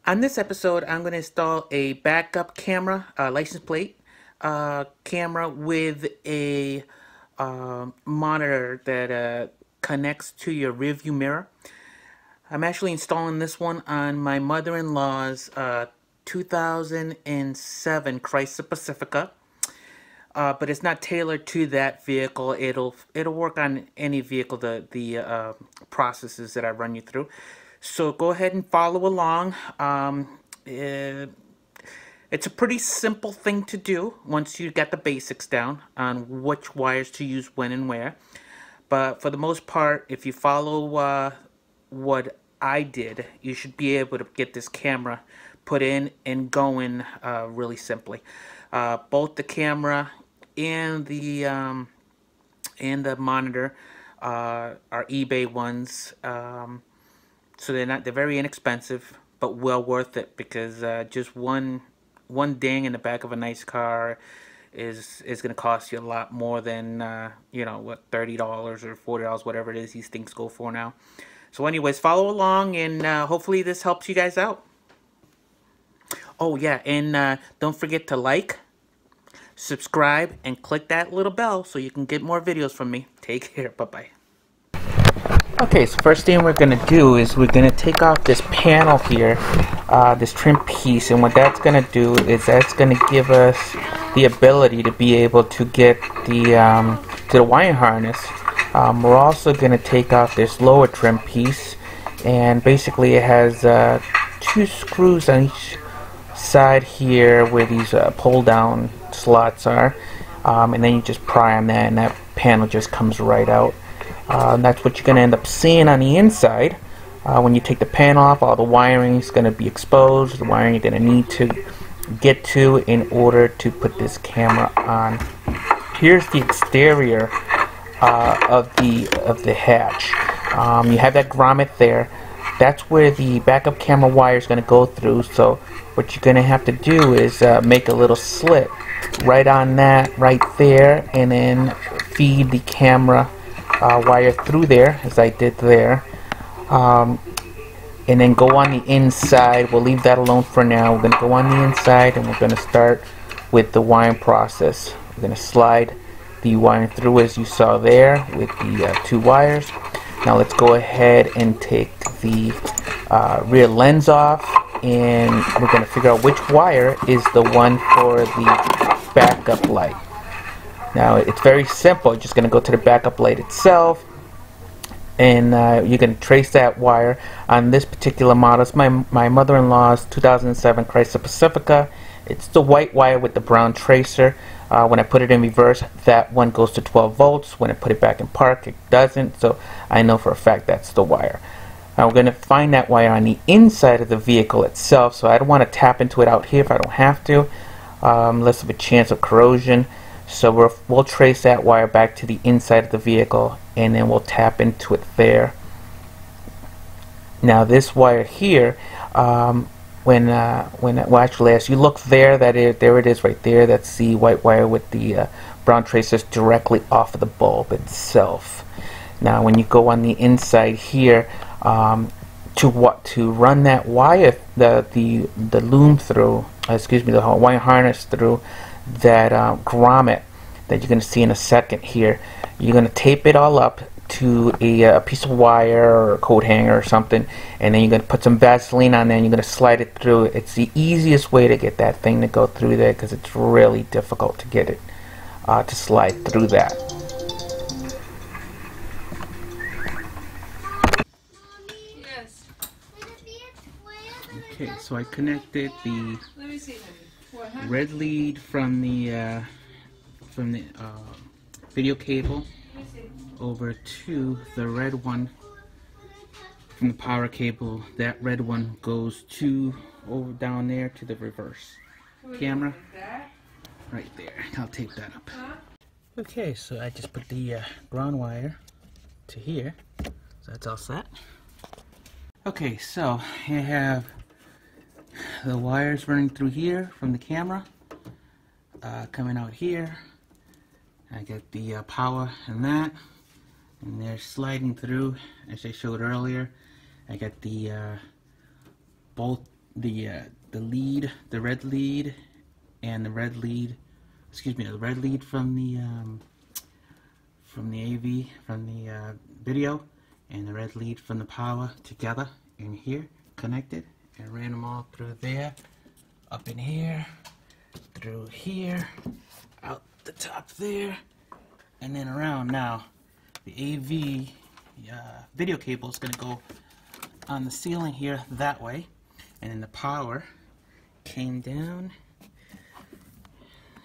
On this episode, I'm going to install a backup camera, license plate camera with a monitor that connects to your rear view mirror. I'm actually installing this one on my mother-in-law's 2007 Chrysler Pacifica. But it's not tailored to that vehicle. It'll work on any vehicle. The processes that I run you through. So go ahead and follow along. It's a pretty simple thing to do once you get the basics down on which wires to use when and where. But for the most part, if you follow what I did, you should be able to get this camera put in and going really simply. Both the camera and the monitor are eBay ones, so they're very inexpensive, but well worth it because just one ding in the back of a nice car is going to cost you a lot more than you know, what, $30 or $40, whatever it is these things go for now. So anyways, follow along, and hopefully this helps you guys out. Oh yeah, and don't forget to like, subscribe, and click that little bell so you can get more videos from me. Take care. Bye-bye. Okay, so first thing we're going to do is we're going to take off this panel here, this trim piece, and what that's going to do is that's going to give us the ability to be able to get the to the wiring harness. We're also going to take off this lower trim piece, and basically it has two screws on each side here where these pull down slots are, and then you just pry on that and that panel just comes right out. And that's what you're going to end up seeing on the inside. When you take the panel off, all the wiring is going to be exposed, the wiring you're going to need to get to in order to put this camera on. Here's the exterior of the hatch. You have that grommet there. That's where the backup camera wire is going to go through. So what you're going to have to do is make a little slit right on that right there, and then feed the camera wire through there, as I did there, and then go on the inside. We'll leave that alone for now. We're going to go on the inside, and we're going to start with the wiring process. We're going to slide the wiring through as you saw there with the two wires. Now let's go ahead and take the rear lens off, and we're going to figure out which wire is the one for the backup light. Now it's very simple. You're just going to go to the backup light itself, and you're going to trace that wire on this particular model. It's my mother-in-law's 2007 Chrysler Pacifica. It's the white wire with the brown tracer. When I put it in reverse, that one goes to 12 volts. When I put it back in park, it doesn't. So I know for a fact that's the wire. Now we're going to find that wire on the inside of the vehicle itself. So I don't want to tap into it out here if I don't have to. Less of a chance of corrosion. So we'll trace that wire back to the inside of the vehicle, and then we'll tap into it there. Now this wire here, well, actually, as you look there, there it is right there. That's the white wire with the brown tracers directly off of the bulb itself. Now when you go on the inside here, to run that wire, the loom through, excuse me, the wire harness through that grommet that you're going to see in a second here, you're going to tape it all up to a piece of wire or a coat hanger or something, and then you're going to put some Vaseline on there and you're going to slide it through. It's the easiest way to get that thing to go through there because it's really difficult to get it to slide through that. Okay, so I connected the red lead from the video cable over to the red one from the power cable. That red one goes over down there to the reverse camera right there. I'll tape that up. Okay, so I just put the ground wire to here, so that's all set. Okay, so I have the wires running through here from the camera, coming out here. I get the power and that, and they're sliding through as I showed earlier. I got the both the lead, the red lead, and the red lead. Excuse me, the red lead from the AV, from the video, and the red lead from the power together in here, connected, and ran them all through there, up in here, through here, out the top there, and then around. Now the AV video cable is going to go on the ceiling here that way, and then the power came down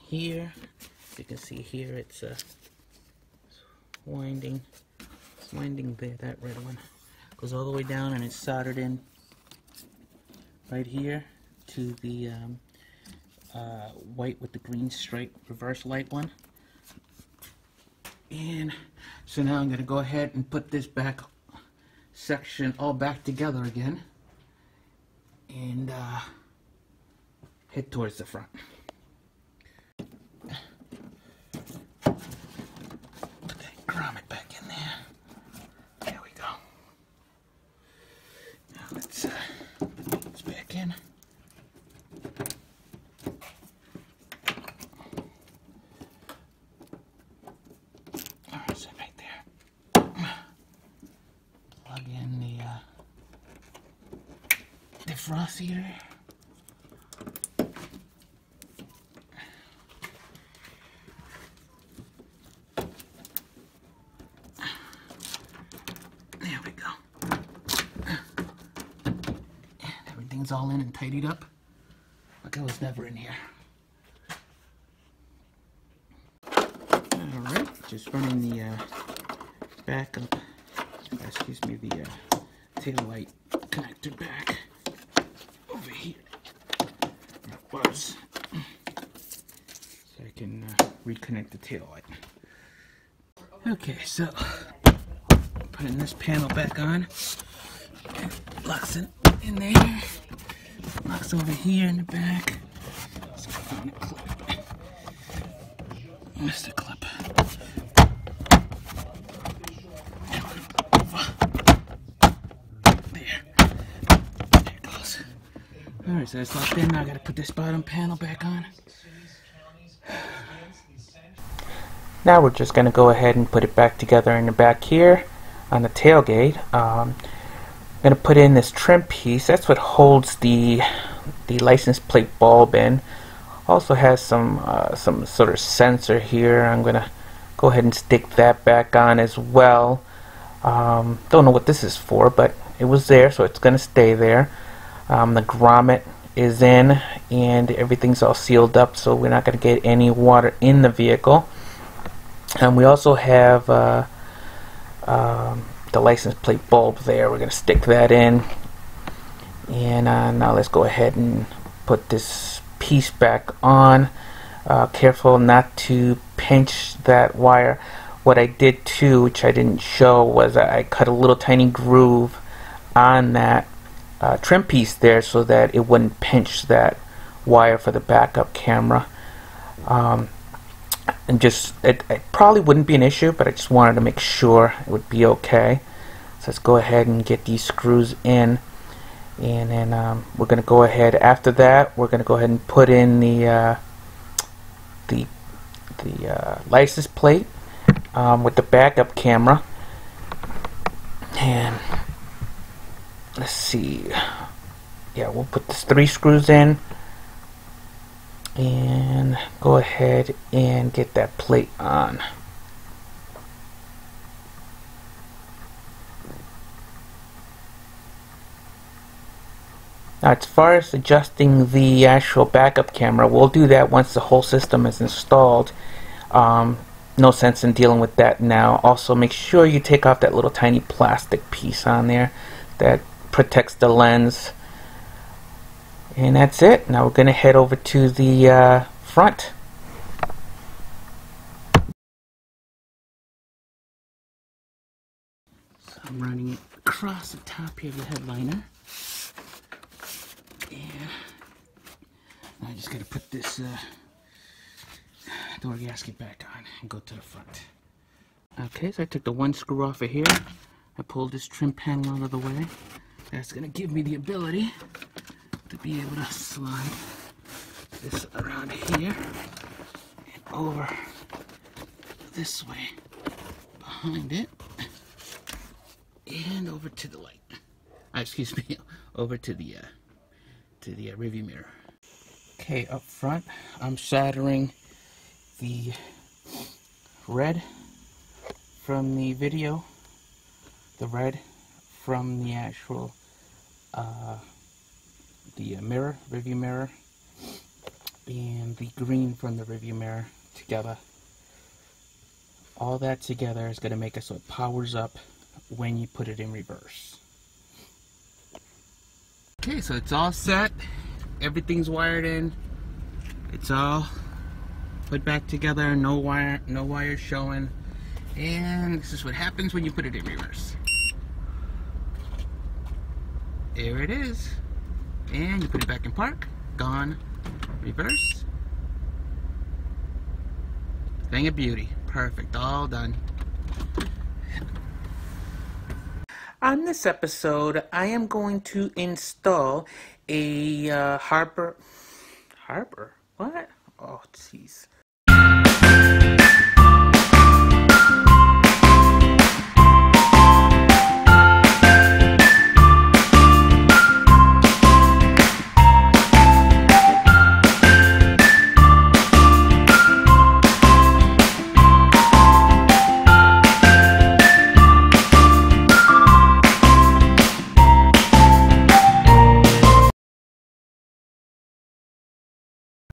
here. You can see here it's winding there. That red one goes all the way down, and it's soldered in right here to the white with the green stripe reverse light one. And so now I'm going to go ahead and put this back section all back together again and head towards the front. Put that grommet back in there. There we go. Now let's put this back in. Alright, so right there. Plug in the defrost heater. There we go. And everything's all in and tidied up like I was never in here. Alright, just running the backup, excuse me, the tail light connector back over here. It was. So I can reconnect the tail light. Okay, so putting this panel back on. Locks in there. Locks over here in the back. So I found a clip. Missed a clip. There it goes. Alright, so it's locked in. Now I gotta put this bottom panel back on. Now we're just going to go ahead and put it back together in the back here on the tailgate. I'm going to put in this trim piece. That's what holds the license plate bulb in. Also has some sort of sensor here. I'm going to go ahead and stick that back on as well. Don't know what this is for, but it was there, so it's going to stay there. The grommet is in, and everything's all sealed up, so we're not going to get any water in the vehicle. And we also have the license plate bulb there. We're going to stick that in. And now let's go ahead and put this piece back on. Careful not to pinch that wire. What I did too, which I didn't show, was I cut a little tiny groove on that trim piece there so that it wouldn't pinch that wire for the backup camera. And just it probably wouldn't be an issue, but I just wanted to make sure it would be okay. So let's go ahead and get these screws in, and then we're going to go ahead. After that, we're going to go ahead and put in the license plate with the backup camera. And let's see. Yeah, we'll put these 3 screws in. And go ahead and get that plate on. Now, as far as adjusting the actual backup camera, we'll do that once the whole system is installed. No sense in dealing with that now. Also, make sure you take off that little tiny plastic piece on there that protects the lens. And that's it. Now we're going to head over to the front. So I'm running it across the top here of the headliner. And I just got to put this door gasket back on and go to the front. Okay, so I took the 1 screw off of here. I pulled this trim panel out of the way. That's going to give me the ability to be able to slide this around here and over this way behind it and over to the light. Excuse me, over to the rearview mirror. Okay, up front, I'm soldering the red from the video, the red from the actual mirror, rearview mirror, and the green from the rearview mirror together. All that together is going to make it so it powers up when you put it in reverse. Okay, so it's all set. Everything's wired in. It's all put back together. No wires showing. And this is what happens when you put it in reverse. There it is. And you put it back in park. Gone. Reverse. Thing of beauty. Perfect. All done. On this episode, I am going to install a Harbor? What?